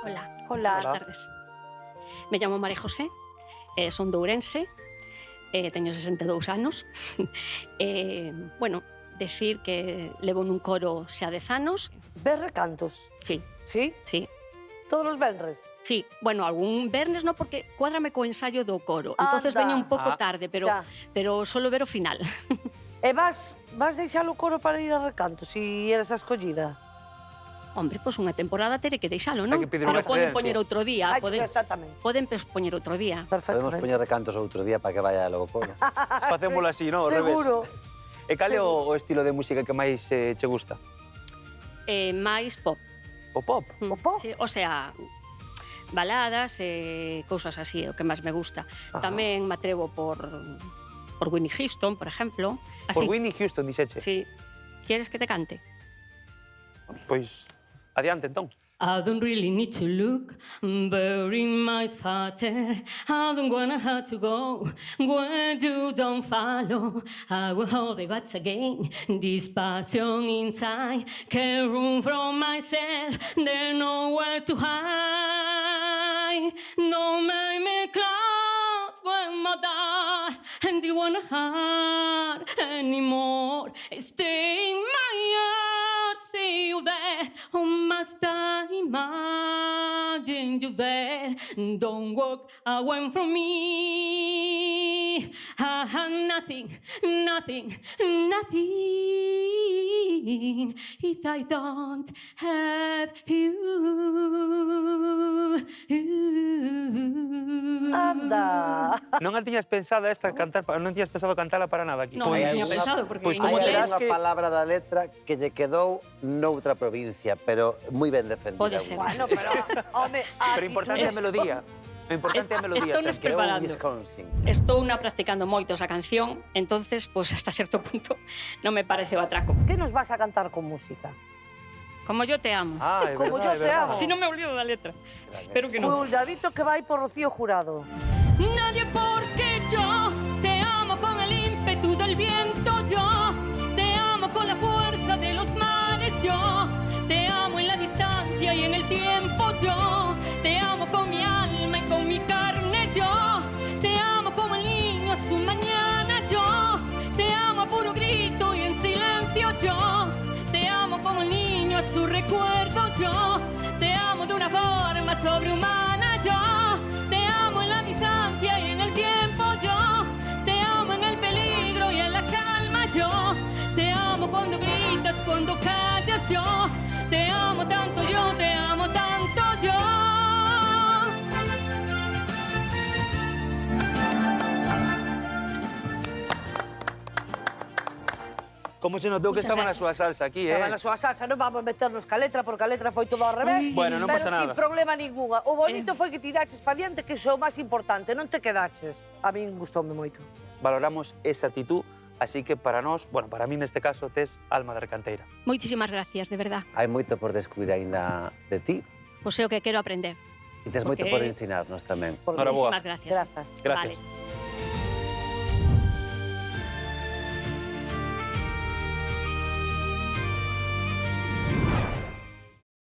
Hola, Hola. boas tardes. Me llamo María José, son de Ourense, teño 62 anos. Bueno, decir que levo nun coro xa 10 anos. Ves recantos? Sí, Sí? sí, Todos os venres? sí. Bueno, algún vernes no, porque cuádrame co ensaio do coro. Entonces veño un pouco tarde, xa. pero solo ver o final. E vas deixar o coro para ir a recantos, si eres a escollida? Hombre, pois unha temporada teré que deixalo, non? Hai que pedir Pero unha poden excedencia. poñer outro día, Exactamente. poden poñer outro día. Podemos Perfectamente. poñer recantos outro día para que vaya logo coro. Facémolo así, non? Ao revés. Seguro. E cal é o estilo de música que máis che gusta? Mais pop. O pop? O pop? Sí, o sea, baladas e cousas así, o que máis me gusta. Ajá. Tamén me atrevo por Whitney Houston, por exemplo. Por Whitney Houston, dixeche. Sí. Quieres que te cante? Pois, adiante, entón. I don't really need to look very much fatter. I don't wanna have to go where you don't follow. I will hold the guts again. This passion inside can't run from myself. There's nowhere to hide. Don't make me close when my dad and you wanna hide anymore. Stay in my heart, see you there. Oh, must I imagine you there? Don't walk away from me. I have nothing, nothing, nothing if I don't have you. Anda. Non a tiñas pensado esta cantar, non tiñas pensado cantala para nada aquí? No, Hai non tiña algunha- pensado, porque pois en como Hai inglés terás algunha que- palabra da letra que lle quedou noutra provincia, pero moi ben defendida. Pode ser. Bueno, pero, home, Pero importante é a melodía. O importante é a melodía. Estou sempre. nos preparando. Wisconsin. Estou na practicando moito esa canción, entonces, pues hasta cierto punto non me parece o atraco. que nos vas a cantar con música? Como yo te amo. Ah, é Como verdade, yo é te verdade. amo. Si non me olvido da letra. Espero que non. Cuidadito que vai por Rocío Jurado. Nadie porque yo te amo con el ímpetu del viento, yo te amo con la fuerza de los mares, yo te amo en la distancia y en el tiempo, yo te amo con mi alma y con mi carne, yo te amo como el niño a su mañana, yo te amo a puro grito y en silencio, yo te amo como el niño a su recuerdo, yo te amo de una forma sobrehumana, yo te amo en la distancia y en el tiempo, yo te amo en el peligro y en la calma, yo te amo cuando gritas, cuando callas, yo te amo tanto, yo te amo tanto, yo. Como se notou que Muchas estaba na gracias. súa salsa aquí, Estaba na súa salsa, non vamos meternos ca letra, porque a letra foi todo ao revés. Bueno, non pasa Pero nada. sin problema ninguna. O bonito foi que tiraches pa diante, que iso é o máis importante, non te quedaches. A min gustoume moito. Valoramos esa actitud, así que para nós, bueno, para mí neste caso, tes alma de recanteira. Muchísimas gracias, de verdad. Hai moito por descubrir aínda de ti Pues é o que quero aprender. e tes moito Porque- por ensinarnos tamén. Por Ahora boa. Muchísimas gracias. Grazas. Gracias. Vale.